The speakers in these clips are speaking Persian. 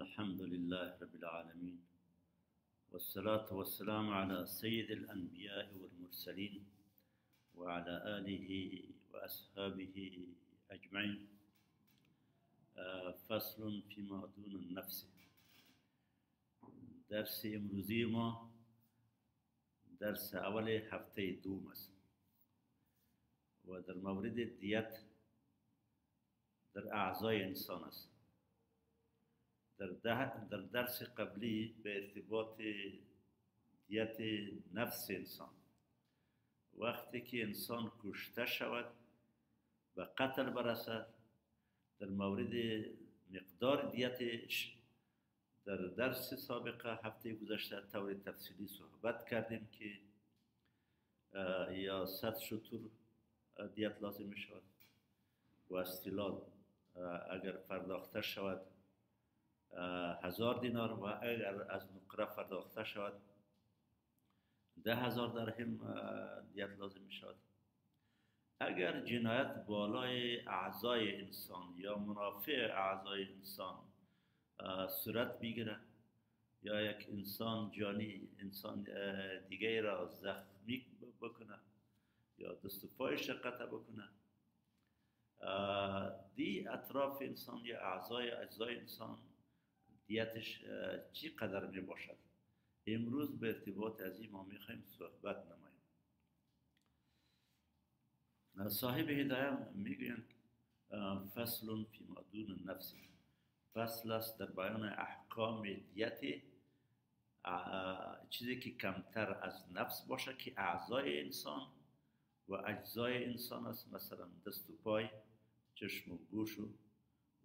الحمد لله رب العالمين، والصلاة والسلام على سيد الأنبياء والمرسلين وعلى آله وأصحابه أجمعين. فصل فيما دون النفس. درس امروزی ما درس اول هفته دوم است و در مورد دیت در اعضای انسان است. در درس قبلی به ارتباط دیت نفس انسان، وقتی که انسان کشته شود و قتل برسد، در مورد مقدار دیتش در درس سابقه هفته گذشته طور تفصیلی صحبت کردیم که یا 100 شتر دیت لازم می شود و اصطلاح اگر پرداخته شود 1000 دینار و اگر از نقره پرداخته شود 10,000 درهم دیت لازم می شود. اگر جنایت بالای اعضای انسان یا منافع اعضای انسان صورت بگیره یا یک انسان جانی انسان دیگه را زخمی بکنه یا دست و پایش قطع بکنه، دی اطراف انسان یا اجزای انسان دیتش چی قدر می باشد؟ امروز به ارتباط از این ما می خواهیم صحبت نماییم. صاحب هدایه میگویند فصل فیما دون النفس، فصل است در بیان احکام دیت چیزی که کمتر از نفس باشه که اعضای انسان و اجزای انسان است، مثلا دست و پای، چشم و گوش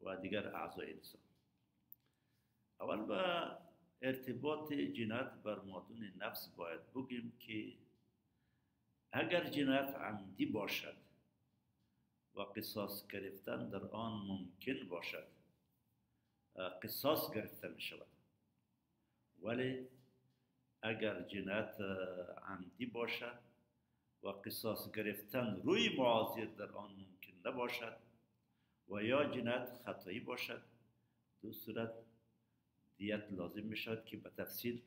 و دیگر اعضای انسان. اول با ارتباط جنایت بر مادون نفس باید بگیم که اگر جنایت عمدی باشد و قصاص گرفتن در آن ممکن باشد، قصاص گرفته می شود. ولی اگر جنایت عمدی باشد و قصاص گرفتن روی معاصر در آن ممکن نباشد و یا جنایت خطایی باشد، دو صورت دیت لازم می شود که به تفصیل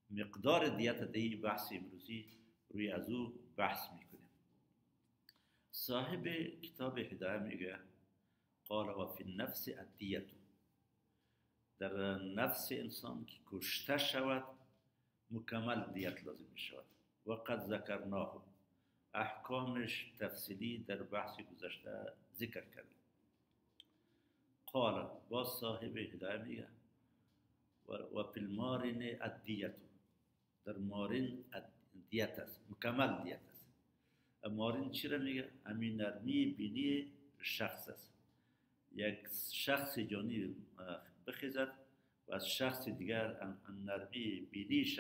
مقدار دیت دی بحث امروزی روی از او بحث می کنیم. صاحب کتاب هدایه میگه قال و فی النفس الدیت، در نفس انسان که کشته شود مکمل دیت لازم می شود و قد ذکرناه، احکامش تفصیلی در بحث گذشته ذکر کردیم. قال با صاحب هدایه میگه و فی المارن الدیت، در مارن دیت است، مکمل دیت است. مارن چی را میگه؟ همین نرمی بینی شخص است. یک شخص جانی بخیزد و از شخص دیگر نرمی بینیش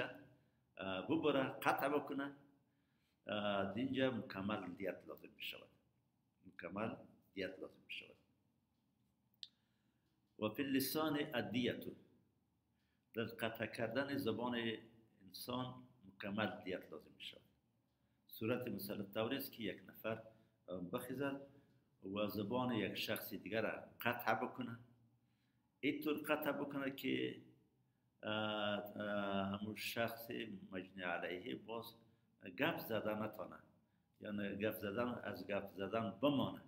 ببره قطع بکنه، دینجا مکمل دیت لازم می شود. مکمل دیت لازم می شود. و فی اللسان الدیت، در قطع کردن زبان انسان مکمل دیت لازم می شود. صورت مثلا طوری است که یک نفر بخیزد و زبان یک شخص دیگر را قطع بکنه، اینطور قطع بکنه که همون شخص مجنی علیه باز گپ زدن نتانه، یعنی گپ زدن بمانه.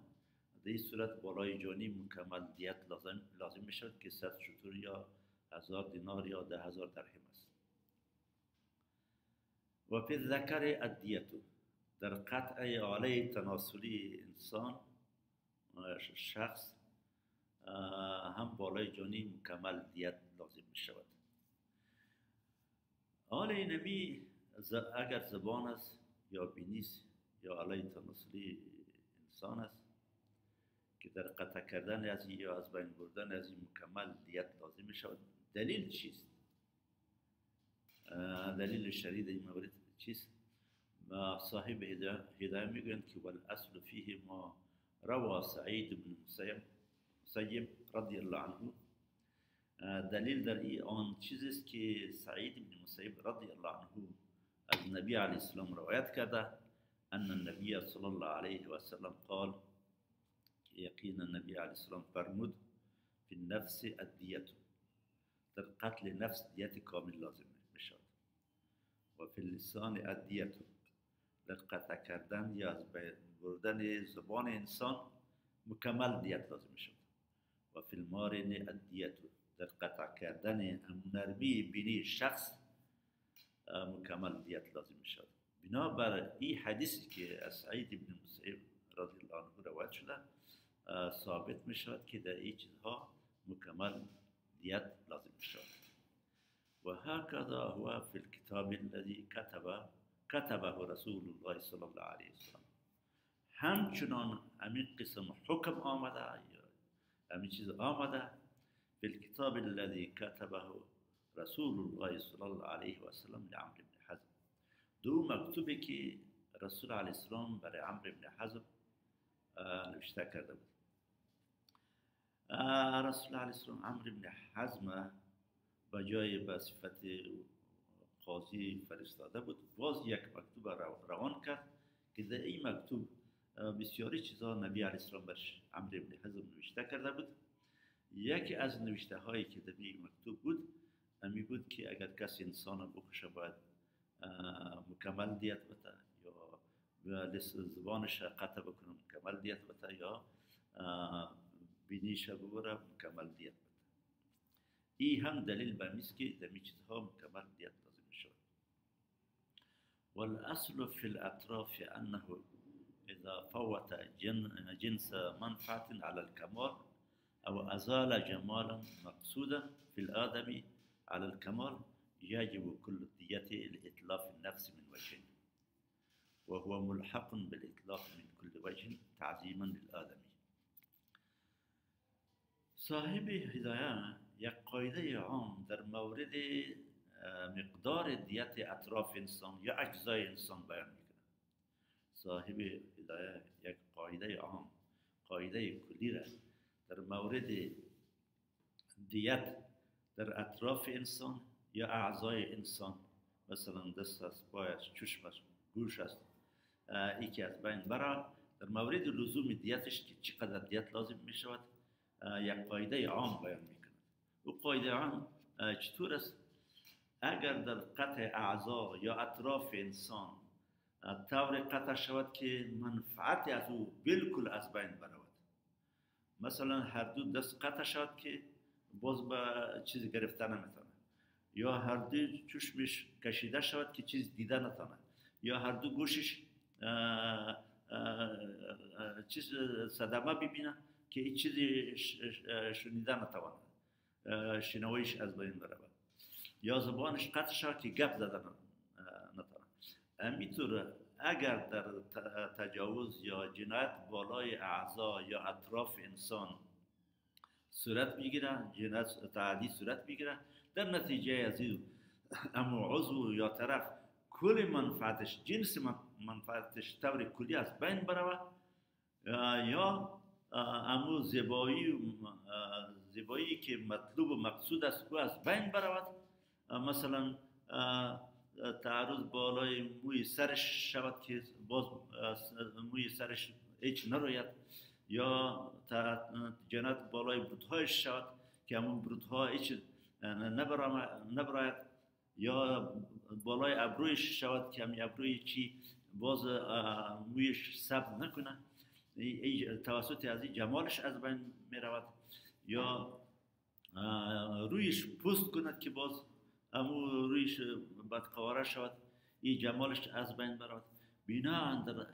در این صورت بالای جانی مکمل دیت لازم می شود که 100 شتر یا 1000 دینار یا 10,000 درهم است. و فی الذکر الدیت، در قطع آله تناسلی انسان شخص هم بالای جانی مکمل دیت لازم می شود. آله نبی اگر زبان است یا بینیست یا آله تناسلی انسان است که در قطع کردن از یا از بین بردن از این مکمل دیت لازم می شود. دلیل چیست؟ دلیل شرعی در این مورد چیست؟ صاحب هدایه میگویند که والاصل فیه ما روى سعید بن مسیب رضی الله عنه، دلیل در این آن چیزی است که سعید بن مسیب رضی الله عنه از نبی علیه السلام روایت کرده، ان النبی صلی الله علیه و سلم قال، یقینا نبی علیه السلام فرمود فی النفس الدیت، در قتل نفس دیت کامل لازم میشد. و فی اللسان الدیت، در قطع کردن یا از بین بردن زبان انسان مکمل دیت لازم میشد. و فی المارن الدیت، در قطع کردن نرمی بینی شخص مکمل دیت لازم میشد. بنابر این حدیثی که از سعید بن مسیب رضی الله عنه روایت شده ثابت میشود که در این چیزها مکمل دیت لازم میشود. و هكذا هو في الكتاب الذي كتبه رسول الله صلی الله علیه وسلم. همچنان همین قسم حکم آمده یا همین چیز آمده في الكتاب الذي كتبه رسول الله صلی الله علیه وسلم لعمرو بن حزم. دو مکتوبی که رسول علیه السلام برای عمرو بن حزم نوشته کرده بود. رسول علیه السلام عمرو بن حزم به جای به صفت قاضی فرستاده بود، باز یک مکتوب روان کرد که در این مکتوب بسیاری چیزا نبی علیه السلام برش عمرو بن حزم نوشته کرده بود. یکی از نوشته هایی که در این مکتوب بود همی بود که اگر کسی انسان بکشه باید مکمل دیت بده، یا زبانش قطع بکنه مکمل دیت بده، یا بینیش ببره مکمل دیت بده. این هم دلیل به میست که در می چیزها مکمل دیت لازم شد. والاصل في الاطراف انه اذا فوت جنس منفعة على الكمال او ازال جمالا مقصودا في الادم على الكمال يجب كل الدية لإتلاف النفس من وجه، وهو ملحق بالإتلاف من كل وجه تعظيما للآدمي. صاحب هدایه یک قاعده عام در مورد مقدار دیت اطراف انسان یا اجزای انسان بیان میکنه. صاحب هدایه یک قاعده عام، قاعده کلی را در مورد دیت در اطراف انسان یا اعضای انسان، مثلا دست است، پای است، چشم است، گوش است، یکی از بین برای در مورد لزوم دیتش که چقدر دیت لازم می شود یک قاعده عام بیان می کند. او قاعده عام چطور است؟ اگر در قطع اعضا یا اطراف انسان طور قطع شود که منفعت از او بالکل از بین برود، مثلا هر دو دست قطع شود که باز به چیز گرفته نمیتونه، یا هر دو چشمش کشیده شود که چیز دیده نتونه، یا هر دو گوشش چیز صدمه ببینه که این چیزی شنیده نتونه، شنوایش از بین برود، یا زبانش قطع شود که گپ زده نتونه. همینطور اگر در تجاوز یا جنایت بالای اعضا یا اطراف انسان صورت بگیره، جنایت تعدی صورت بگیره، در نتیجه از این اما عضو یا طرف کل منفعتش، جنس منفعتش طور کلی از بین برود، یا اما زیبایی که مطلوب و مقصود است او از بین برود، مثلا تعرض بالای موی سرش شود که باز موی سرش هیچ نروید، یا جنایت بالای برودهایش شود که همون برودها هیچ نبراید، یا بالای ابرویش شود که همین ابروی چی باز مویش سبز نکنه، توسط از این جمالش از بین می رود، یا رویش پوست کند که باز امو رویش بدقواره شود، این جمالش از بین برود. بنا در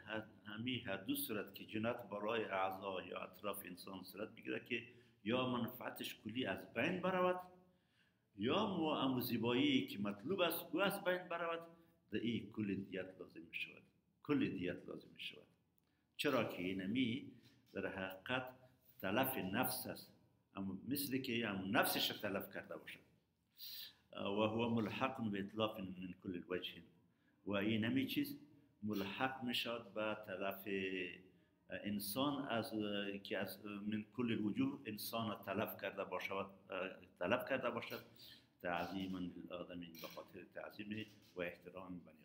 هر دو صورت که جنایت بالای اعضا یا اطراف انسان صورت بگیره که یا منفعتش کلی از بین برود، یا امو زیبایی که مطلوب است او از بین برود، در این کل دیت لازم می شود، کل دیت لازم می شود. چرا که اینمی در حقیقت تلف نفس است، اما مثل که هم نفسش تلف کرده باشد. و هو ملحق به اطلاف من کل الوجه، و این همی چیز ملحق می شود به تلف انسان از که از من کل الوجوه انسان تلف کرده باشد تعظیما للآدمین، به خاطر تعظیم و احترام بنی آدم.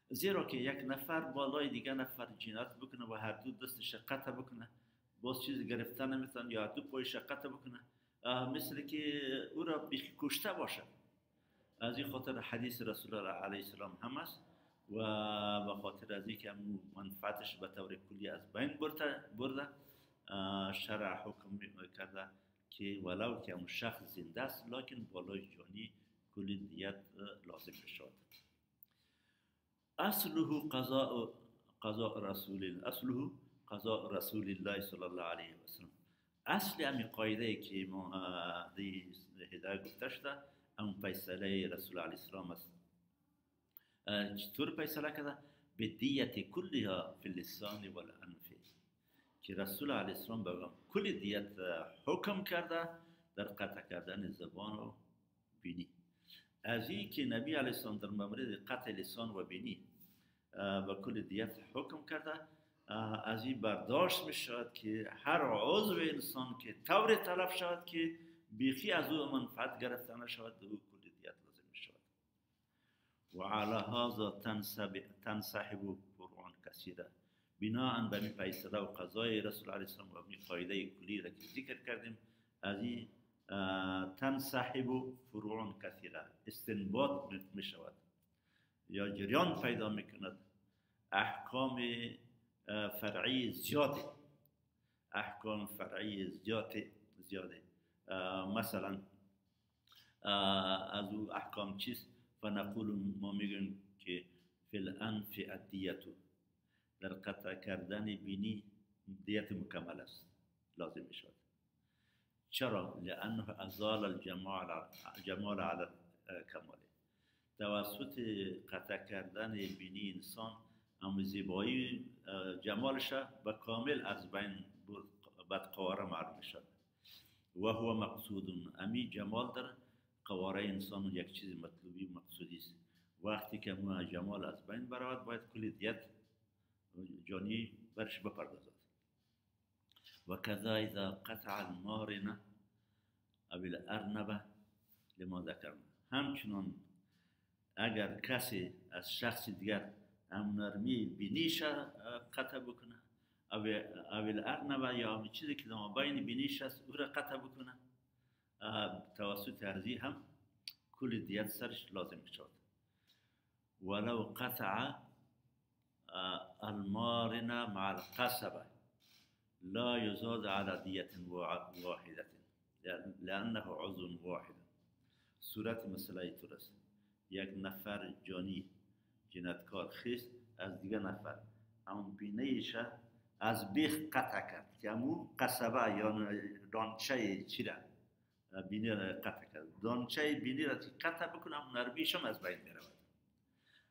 زیرا که یک نفر بالای دیگر نفر جنایت بکنه و هر دو دستش قطع بکنه، باز چیز گرفتن نمیتونه، یا هر دو پایش قطع بکنه، مثل که او را بیخی کشته باشد. از این خاطر حدیث رسول الله علیه السلام هم است و به خاطر از اینکه منفعتش به طور کلی از بین برده شرع حکم کرده که ولو که اون شخص زنده است لکن بالای جانی کلی دیت لازم بشود. اصله قضاء رسول الله صلی الله علیه و سلم. اصل همین قاعده که ما هدایت گفته شده اون فیصله رسول علیه السلام است. چطور فیصله کرده؟ به دیت کلها فی اللسان و الانف، که رسول علیه السلام به کل دیت حکم کرده در قطع کردن زبان و بینی. از این که نبی علیه السلام در مورد قطع لسان و بینی به کل دیت حکم کرده، از این برداشت می شود که هر عضو انسان که طور تلف شود که بیخی از او منفعت گرفته نشود او کل دیت لازم می شود. و علی هذا تنسحب فروع کثیره. بناء به این فیصله و قضای رسول علیه السلام و این قاعده کلی را که ذکر کردیم، از این تنسحب فروع کثیره استنباط می شود یا جریان پیدا می کند احکام فرعی زیاده. احکام فرعی زیاده. مثلا از او احکام چیست؟ فنقول ما میگیم که فی الانف الدیتو، در قطع کردن بینی دیت مکمل است لازم می شود. چرا؟ لانه ازال الجمال علی کماله. توسط قطع کردن بینی انسان اما زیبایی جمالش به کامل از بین بد قواره معلوم شد. و هو مقصود، امی جمال در قواره انسان یک چیز مطلوبی و مقصودی است. وقتی که ما جمال از بین برود باید کل دیت جانی برش بپردازد. و کذا اذا قطع المارنه او الارنبه لما ذکرنا. همچنان اگر کسی از شخص دیگر نرمی بینیش قطع بکنه او الارنبه یا همین چیزی که در بین بینیش است او را قطع بکنه، توسط ارزی هم کل دیت سرش لازم می شود. ولو قطع المارنه مع القصبه لا يزاد على دیت واحده لانه عضو واحد. صورت مسئله اینطور است: یک نفر جنایتکار خیست از دیگر نفر همون بینیش از بیخ قطع کرد که همون قصبه یا دانچه چی را بینی را قطع کرد. دانچه بینی را قطع بکنه همون نرمیش هم از بین میرود.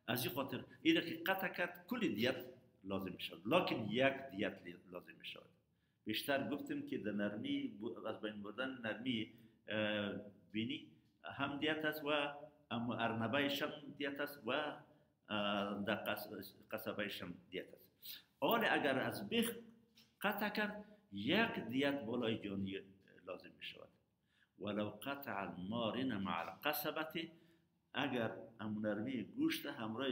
از این خاطر این را که قطع کرد کل دیت لازم می شود، لکن یک دیت لازم می شود. بیشتر گفتیم که در نرمی از بین بردن نرمی بینی هم دیت است و اما ارنبه هم دیت است و در قصبه هم دیت است. حالا اگر از بیخ قطع کرد یک دیت بالای جانی لازم می شود. ولو قطع المارن مع القصبه، اگر نرمی گوشت همراه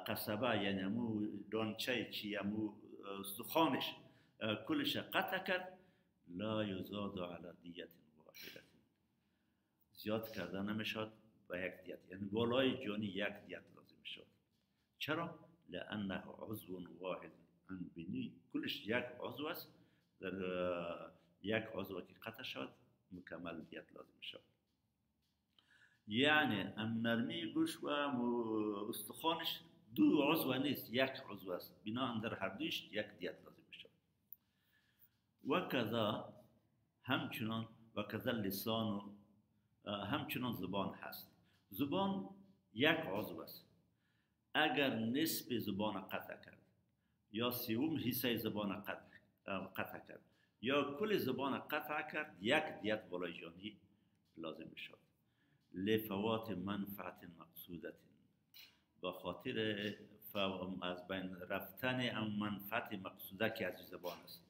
قصبه یعنی امو دانچه چی امو استخوانش کلش قطع کرد، لا یزاد علی دیت واحده، زیاد کردن نمیشد و یک دیت، یعنی بالای جانی یک دیت لازم شد. چرا؟ لانه عضو واحد، بینی کلش یک عضو است، در یک عضو که قطع شد مکمل دیت لازم شد. یعنی نرمی گوش و استخوانش دو عضو نیست، یک عضو است، بنا در هر دویش یک دیت لازم شد. و کذا همچنان و کذا لسان، همچنان زبان هست. زبان یک عضو است، اگر نصف زبان قطع کرد یا سوم حصه زبان قطع کرد یا کل زبان قطع کرد، یک دیت بالای جانی لازم شد. لفوات منفعت مقصودت، با خاطر از بین رفتن ام منفعت مقصوده که از زبان است.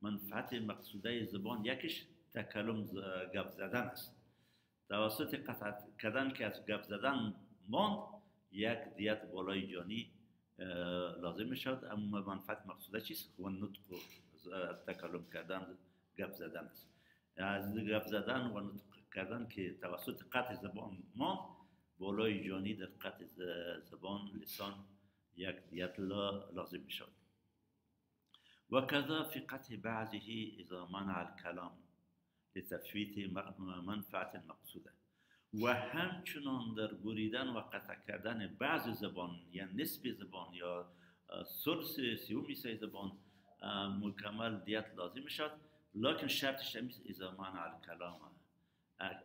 منفعت مقصوده زبان یکیش تکلم گپ زدن است. توسط قطع کردن که از گپ زدن ماند، یک دیت بالای جانی لازم می شود. اما منفعت مقصوده چیست؟ و نطق تکلم کردن گپ زدن است. از گپ زدن و نطق کردن که توسط قطع زبان ماند، بالای جانی در قطع زبان لسان یک دیت لازم می شود. و کذا فی قطع بعضه اذا منع الکلام لتفویت منفعت مقصوده. و همچنان در بریدن و قطع کردن بعض زبان یا نصف زبان یا ثلث سیوم حصه زبان مکمل دیت لازم می شود، لکن شرطش همیست اذا منع الکلام،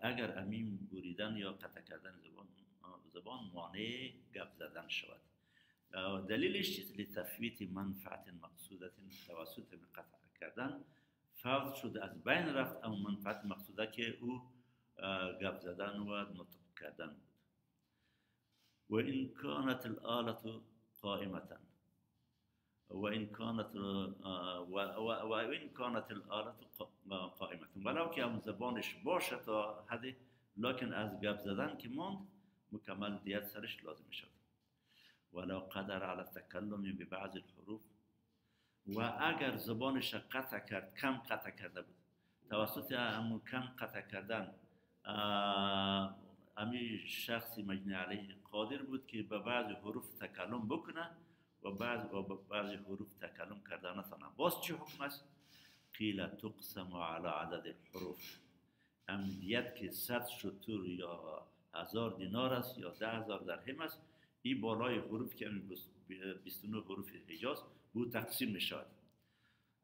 اگر امین بریدن یا قطع کردن زبان مانع گپ زدن شود. دلیلش چیست؟ لتفویت منفعت مقصودت، توسط قطع کردن فوت شده، از بین رفت اما منفعت مقصوده که او گپ زدن و نطق کردن بود. و این کانت الآلة قائمتا وإن كانت الآلة قائمة، ولو که هم زبانش باشه تا حدی، لکن از گپ زدن که ماند مکمل دیت سرش لازم شد. ولو قدر على التکلم ببعض الحروف، و اگر زبانش قطع کرد، کم قطع کرده بود، توسط همون کم قطع کردن امی شخصی مجنی علیه قادر بود که به بعض حروف تکلم بکنه و بعضی حروف تکلم کرده نتانه، باز چه حکم است؟ قیل تقسم على عدد الحروف، دیت که 100 شتر یا 1000 دینار است یا 10,000 درهم است، این بالای حروف که 29 حروف حجاز بود تقسیم می شود.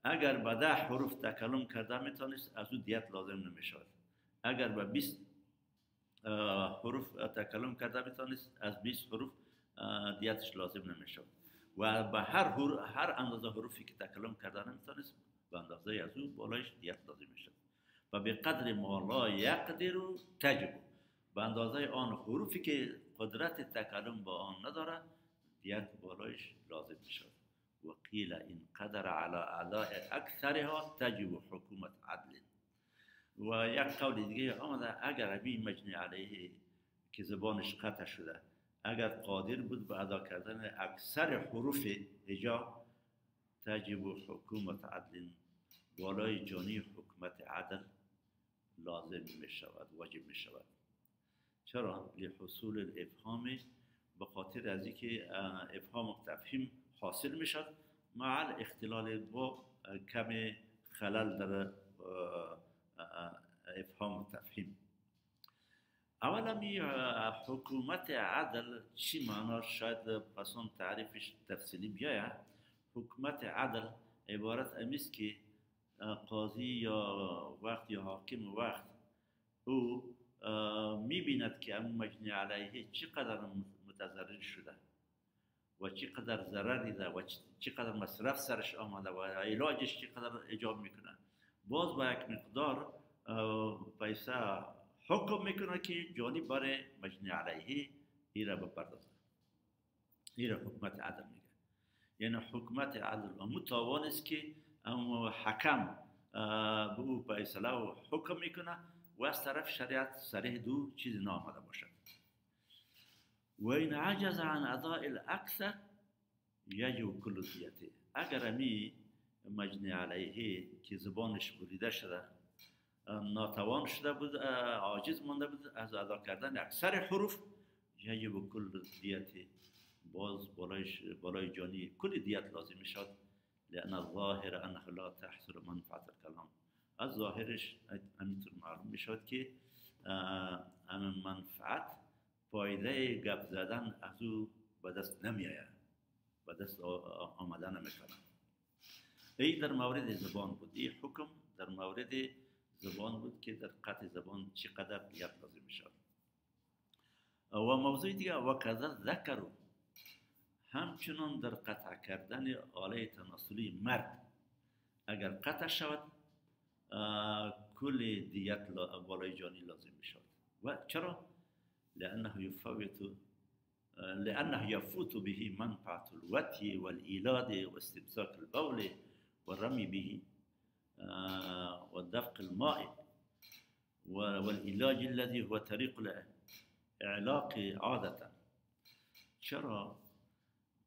اگر به 10 حروف تکلم کرده میتونست، از او دیت لازم نمی شود. اگر به 20 حروف تکلم کرده میتونست، از 20 حروف دیتش لازم نمی شود. و به هر اندازه حروفی که تکلم کرده نمیتونست، به اندازه از او بالایش دیت لازم می شود. و به قدر ما لا یقدر تجب، به اندازه آن حروفی که قدرت تکلم با آن نداره، دیت بالایش لازم می شود. و قیل این قدر على اداء اکثرها تجب حکومت عدل. و یک قول دیگه آمده اگر ابی مجنی علیه که زبانش قطع شده، اگر قادر بود به ادا کردن اکثر حروف هجا، تجب حکومت عدل، بالای جانی حکومت عدل لازم می شود، واجب می شود. چرا؟ لحصول الافهام، به خاطر از اینکه افهام و تفهیم حاصل می شد مع الاختلال با کم خلل در افهام و تفهیم. اولا می حکومت عدل چی معناش؟ شاید پسان تعریفش تفصیلی بیاید. حکومت عدل عبارت امیست که قاضی یا وقت یا حاکم وقت او میبیند که امون مجنی علیه چقدر متضرر شده و چقدر ضرر دیده و چقدر مصرف سرش آمده و علاجش چقدر ایجاب میکنه، باز با یک مقدار پیسه حکم میکنه که جانی برای مجنی علیه ایره بپردازه. ایره حکومت عدل میگه. یعنی حکومت عدل متوان است که حکم به او فیصله و حکم میکنه و از طرف شریعت صریح دو چیزی نامده باشد. و این عجز عن اداء الاکثر یجب کل دیته، اگر امی مجنی علیه که زبانش بریده شده ناتوان شده بود، عاجز مانده بود از ادا کردن اکثر حروف، یجب کل دیته، باز بالای جانی کل دیت لازم میشد. لأن الظاهر انه لا تحصل منفعت الکلام، از ظاهرش همینطور معلوم میشد که منفعت فایده گپ زدن از او به دست نمیآید، به دست آمده نمیکنه. این در مورد زبان بود. این حکم در مورد زبان بود که در قطع زبان چقدر دیت لازم میشد. و موضوع دیگه و کذا ذکر، همچنان در قطع کردن آله تناسلی مرد اگر قطع شود کل دیت بالای جانی لازم میشود. و چرا؟ لأنه يفوت به منفعة الوطي والإيلاد واستمساك البول والرمي به والدفق الماء والعلاج الذي هو طريق الإعلاق عادة. چرا؟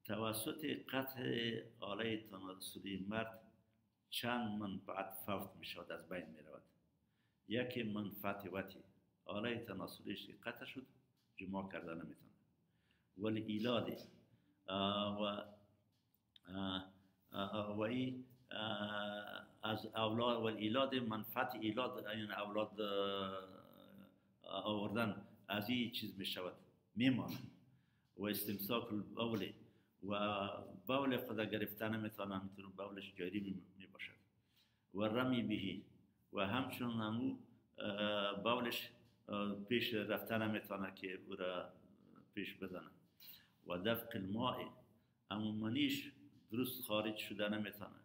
توسط قطع آله تناسلی مرد چند منفعت فوت می شود، از بین می رود. یکی منفعت وتی آله تناسلیش قطع شد جماع کرده نمیتونه. ولی ایلادی و و ای از اولاد و ایلاد منفعت ایلاد یعنی اولاد آوردن از این چیز می شود میمانه. و استمساک البول و بول خدا گرفتن نمیتونه، میتونه بولش جاری می باشد. و رمی بهی و همچنان همو بولش پیش رفتن نمیتونه که او را پیش بزنه. و دفق الماء همو منیش درست خارج شده نمیتونه.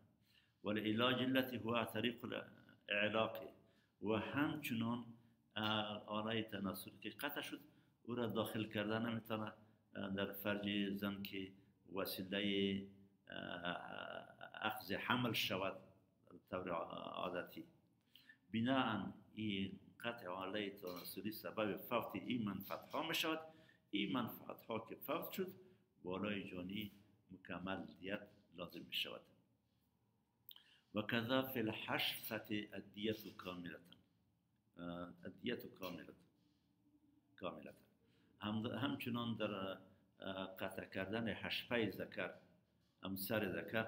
ولی علاج التي هو طریق الاعلاق و همچنان آلای تناسل که قطع شد او را داخل کرده نمیتونه در فرج زن که وسیله اخذ حمل شود طور عادتی. بناء این قطع آلای تناسلی سبب فوت این منفعت ها می شود. این منفعت ها که فوت شد بالای جانی مکمل دیت لازم می شود. و کذا فی الحشفة الدیت کاملة. الدیت کاملة همچنان در قطع کردن حشفه ذکر سر ذکر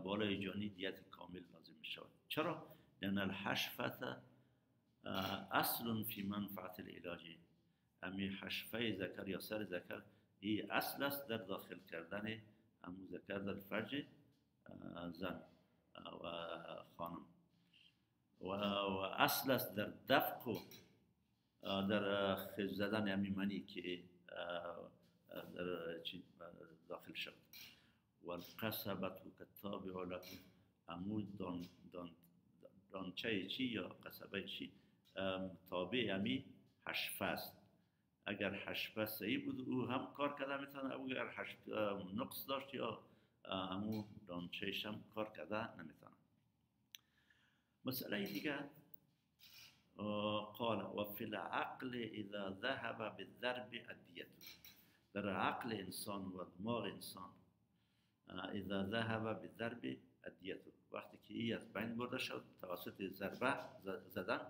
بالای جانی دیت کامل لازم می شود. چرا؟ لأن الحشفة اصل فی منفعت العلاج. امی حشفه ذکر یا سر ذکر این اصل است در داخل کردن همون ذکر در فرج زن و خانم و اصل است در دفق و در خز زدن همین منی که در داخل شد. و القصبت کتابع لکم عمود دانچه چی یا قصبه چی تابع همی حشفه است. اگر حشفه صحیح بود او هم کار کرده میتونه، اگر حشفه نقص داشت یا همون دانچهش هم کار کرده نمیتونه. مسئله دیگه قال و فی العقل اذا ذهب بالضرب الدیت. در عقل انسان و دماغ انسان اذا ذهب بالضرب الدیت وقتی که این از بین برده شد توسط ضربه زدن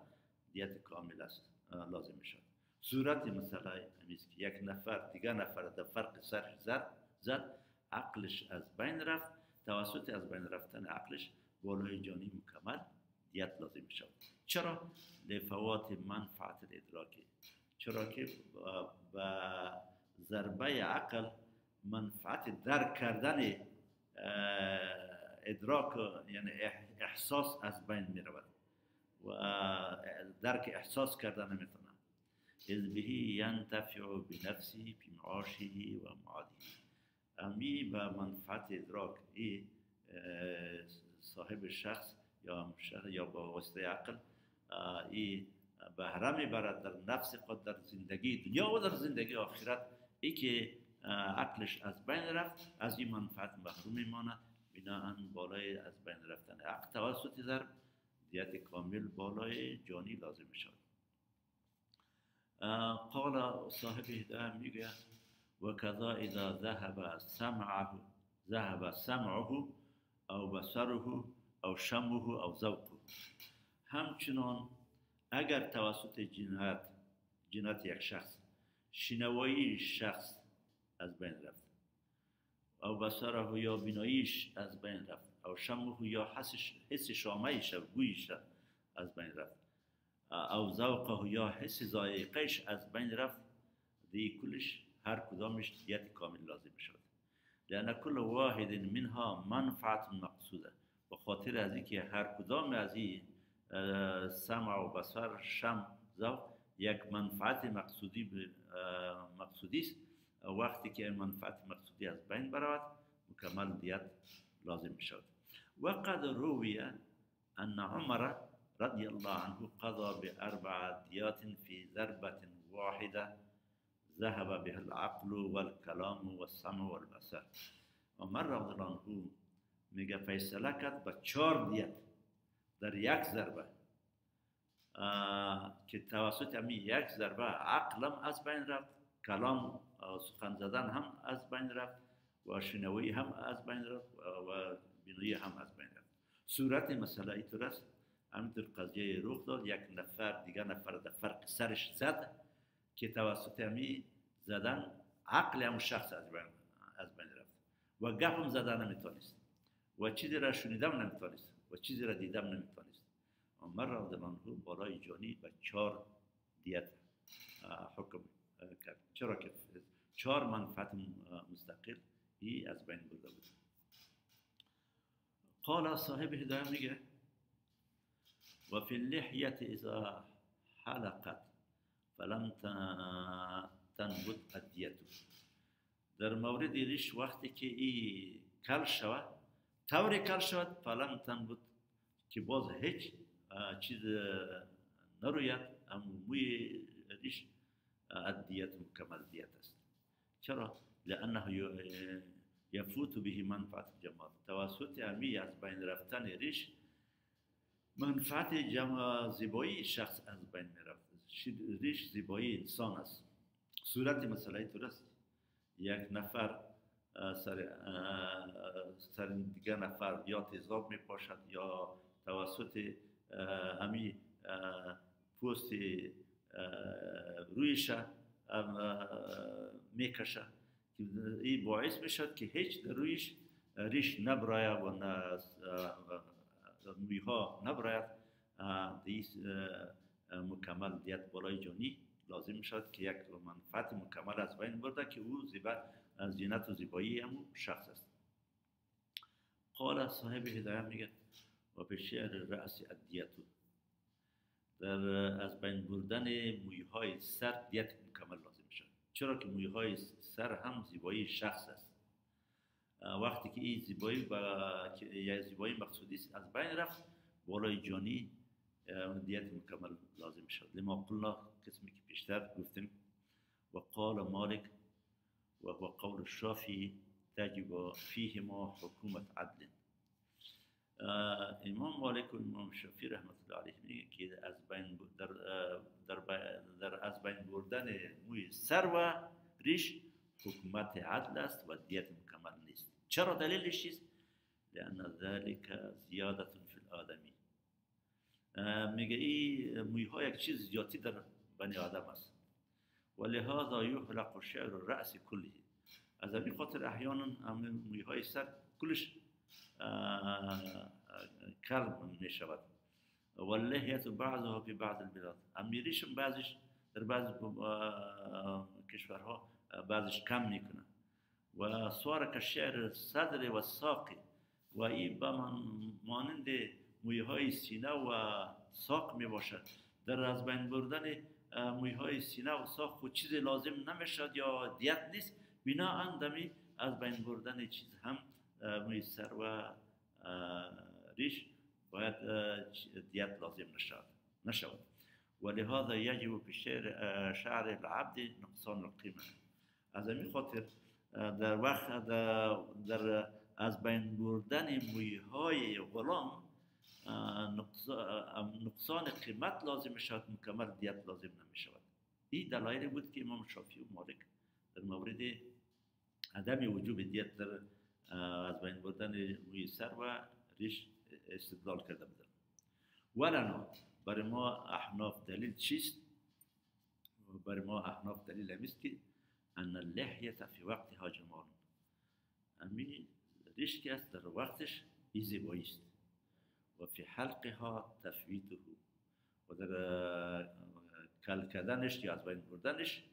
دیت کامل است لازم میشد. صورت مسئله همیست که یک نفر دیگر نفر در فرق سرش زد عقلش از بین رفت، توسط از بین رفتن عقلش بالای جانی مکمل دیت لازم می شود. چرا؟ لفوات منفعت الادراکی. چرا که با ضربه عقل منفعت درک کردن ادراک یعنی احساس از بین می رود و درک احساس کردن نمی تونه. اذ به ینتفع بنفسه فی معاشه و معاده. امی به منفعت ادراک صاحب شخص یا با واسطه عقل بهره میبرد در نفس خود در زندگی دنیا و در زندگی آخرت. ای که عقلش از بین رفت از این منفعت محروم میماند. بناهن بالای از بین رفتن عقل توسط ضرب دیت کامل بالای جانی لازم میشود. قال صاحب هدایه میگه و کذا اذا ذهب سمعه او بصره او شمه او ذوقه. همچنان اگر توسط جنایت یک شخص شنوایی شخص از بین رفت او بصره یا بیناییش از بین رفت او شمه یا حس شامهش و بویش از بین رفت او ذوقه یا حس ذائقهش از بین رفت دی کلش هر کدامش دیت کامل لازم شد. لأن كل واحد منها منفعت مقصوده. به خاطر از اینکه هر کدام از این سمع و بصر شم ذوق یک منفعت مقصودی است. وقتی که منفعت مقصودی از بین برود مکمل دیت لازم شد. و قد روی ان عمر رضی الله عنه قضى بأربع دیات فی ضربة واحده ذهب به العقل والکلام والسمع والبصر. عمر رضی الله عنه میگه فیصله کرد به 4 دیت در یک ضربه که توسط همین یک ضربه عقلم از بین رفت، کلام سخن زدن هم از بین رفت و شنوایی هم از بین رفت و بینایی هم از بین رفت. صورت مسئله اینطور است همینطور قضیه رخ داد، یک نفر دیگر نفر در فرق سرش زد که توسط همی زدن عقل همون شخص از بین رفت و گپ هم زدن نمیتونست و چیزی را شنیدم نمیتونست و چیزی را دیدم نمیتونست. عمر رضی الله عنه بالای جانی و 4 دیت حکم کرد، چرا که 4 منفعت مستقل ای از بین برده بود. قال صاحب هدایه میگه و فی اللحیت اذا حلقت فلم تنبت ادیتو. در مورد ریش وقتی که ای کل شود، طوری کل شود، فلم تنبت که باز هیچ چیز نروید، اما موی ریش ادیت مکمل دیت است. چرا؟ لانه یفوت به منفعت جمال، توسط همی از بین رفتن ریش منفعت زیبایی شخص از بین میرفت. ریش زیبایی انسان است. صورت مسئله طور است، یک نفر سر دیگر نفر یا تیزاب می پاشد یا توسط همی پوست رویش می کشد که این باعث می شد که هیچ رویش ریش نبراید و مویها نبراید. مکمل دیت بالای جانی لازم می شد که یک منفعت مکمل از بین برده که او زینت و زیبایی همون شخص است. قال صاحب هدایه میگه و به شعر رأس ادیتو، در از بین بردن مویهای سر دیت مکمل لازم می شد. چرا که مویهای سر هم زیبایی شخص است. وقتی که این زیبایی یا زیبایی مقصودی از بین رفت، بالای جانی دیت مکمل لازم شد. لما قلنا قسمی که پیشتر گفتیم و قال مالک و هو قول الشافعی تجب فیهما حکومت عدل. امام مالک و امام شافعی رحمت الله علیه میگه که در از بین بردن موی سر و ریش حکومت عدل است و دیت مکمل نیست. چرا دلیلش چیست؟ لأن ذلك زیادت فی الآدمی. میگه این مویها یک چیز زیادی در بنی آدم است و لهذا یحلق شعر رأس کله. از همین خاطر احیانا همین مویهای سر کلش کل می شود. و اللحیت بعضها فی بعض البلاد، ریشم بعضش در بعض کشورها بعضش کم میکنه. و صار که شعر صدر و ساقی، و این به مانند مویهای سینه و ساق می باشد. در از بین بردن مویهای سینه و ساق خود چیز لازم نمیشد یا دیت نیست، بناهن دمی از بین بردن چیز هم موی سر و ریش باید دیت لازم نشود. ولهذا یجب فی شعر العبد نقصان القیمه. از همین خاطر در وقت در از بین بردن مویهای غلام نقصان قیمت لازم شود، مکمل دیت لازم نمی شود. این دلایلی بود که امام شافعی و مالک در مورد عدم وجوب دیت در از بین بردن موی سر و ریش استدلال کرده بودند. ولنا برای ما احناف دلیل چیست؟ برای ما احناف دلیل همیست که ان اللحیه فی وقتها جمال. همین ریش که است در وقتش این زیبایی است. و فی حلقها تفویته، و در کل کردنش یا از بین بردنش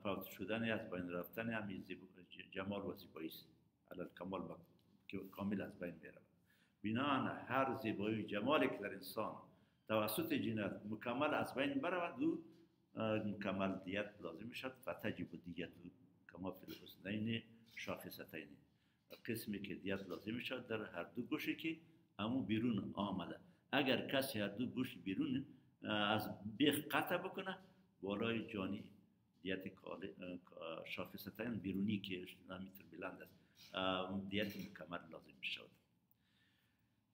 فوت شدن از بین رفتن همین جمال و زیبایی است. علی کمال که کامل از بین میره. بناهن هر زیبایی و جمالی که در انسان توسط جنات مکمل از بین برود، دو مکمل دیت لازم شد. فتجب دیت کما فی الحسنین شاخصتین. قسمی که دیت لازم شد در هر دو گوشی که همو بیرون آمده. اگر کسی هر دو گوش بیرون از بیخ قطع بکنه، بالای جانی دیت شاخصتین بیرونی که میتر بلند است دیت مکمل لازم شد.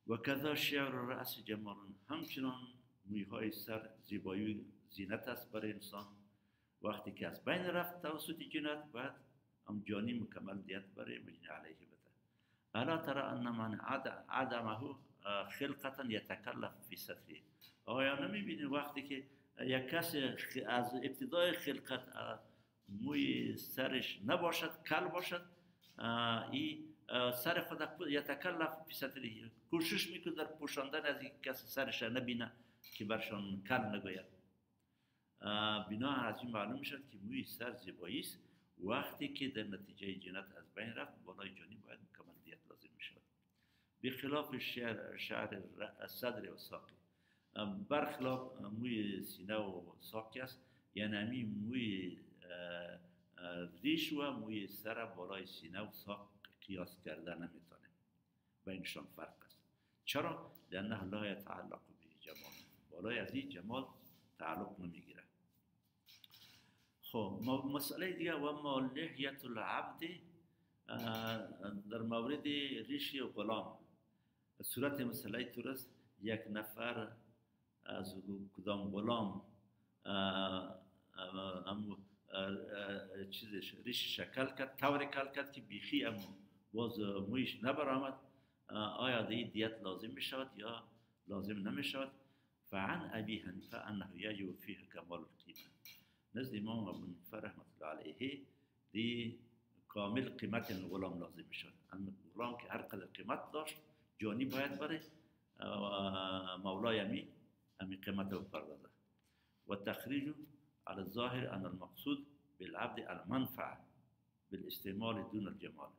و کذا شعر رأس جمال، همچنان مویهای سر زیبایی زینت است برای انسان. وقتی که از بین رفت توسط جنات، بعد هم جانی مکمل دیت برای مجنی علیه بده. الا ترى ان من عدمه خلقتا یتکلف فی ستره. آیا نمیبینی وقتی که یک کسی از ابتدای خلقت موی سرش نباشد، کل باشد، این سر خود یتکلف فی ستره، کوشش میکنه در پوشاندن از این کسی سرش نبینه که برشان کل نگوید. بنا از این معلوم میشد که موی سر زیبایی است. وقتی که در نتیجه جنت از بین رفت، بالای جانی باید مکمل دیت لازم میشود. بخلاف شعر صدر و ساقی، برخلاف موی سینه و ساقی است، یعنی همین موی ریش و موی سر بالای سینه و ساق قیاس کرده نمیتونه، بینشان فرق است. چرا؟ لانه لا یتعلق به جمال، بالای از این جمال تعلق نمیگیره. خب مسئله دیگه، و ما لحیت العبد، در مورد ریش غلام. صورت مسئله طور است یک نفر از کدام غلام چیزش ریش شکل کرد، طور کل کرد که بیخی اما باز مویش نبرآمد، آیا دیت لازم می شود یا لازم نمی شود؟ فعن ابی حنیفه انه یجب فیه کمال القیمه. نزد امام ابو حنیفه رحمت الله علیه دی کامل قیمت غلام لازم می شود. غلام که هر قدر قیمت داشت، جانی باید بره مولای امی قیمت رو پردازه. و تخریج على الظاهر ان المقصود بالعبد المنفعه بالاستعمال دون الجمال.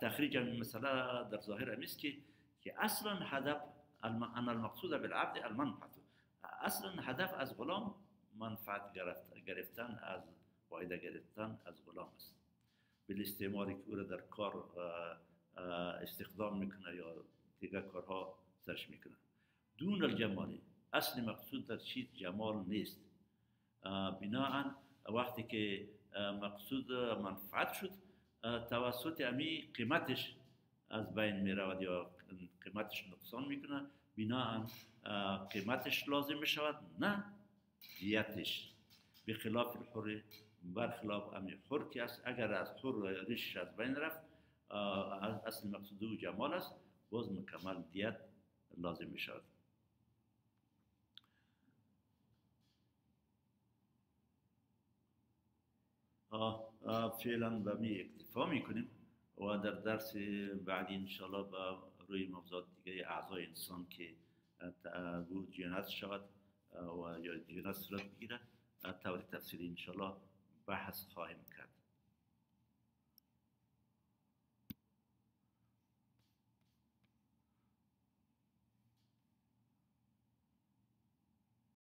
تخریج این مسئله در ظاهر امیست که اصلا هدف ان المقصود بالعبد المنفعه، اصلا هدف از غلام منفعت گرفتن، از فایده گرفتن از غلام است. بالاستعمالی که او را در کار استخدام میکنه یا دیگر کارها سرش میکنه. دون الجمال، اصل مقصود در چیز جمال نیست. بناهن وقتی که مقصود منفعت شد، توسط امی قیمتش از بین میرود یا قیمتش نقصان میکنه، بناهن قیمتش لازم میشود نه دیتش. بخلاف الحر، برخلاف امی حر که است، اگر از حر ریش از بین رفت، اصل مقصود او جمال است، باز مکمل دیت لازم می شود. فعلا به می اکتفا می کنیم و در درس بعدی انشاءالله به روی موضوعات دیگه اعضای انسان که بود جنت شود و یا جنت صورت بگیره طور تفصیلی انشاءالله بحث خواهیم کرد.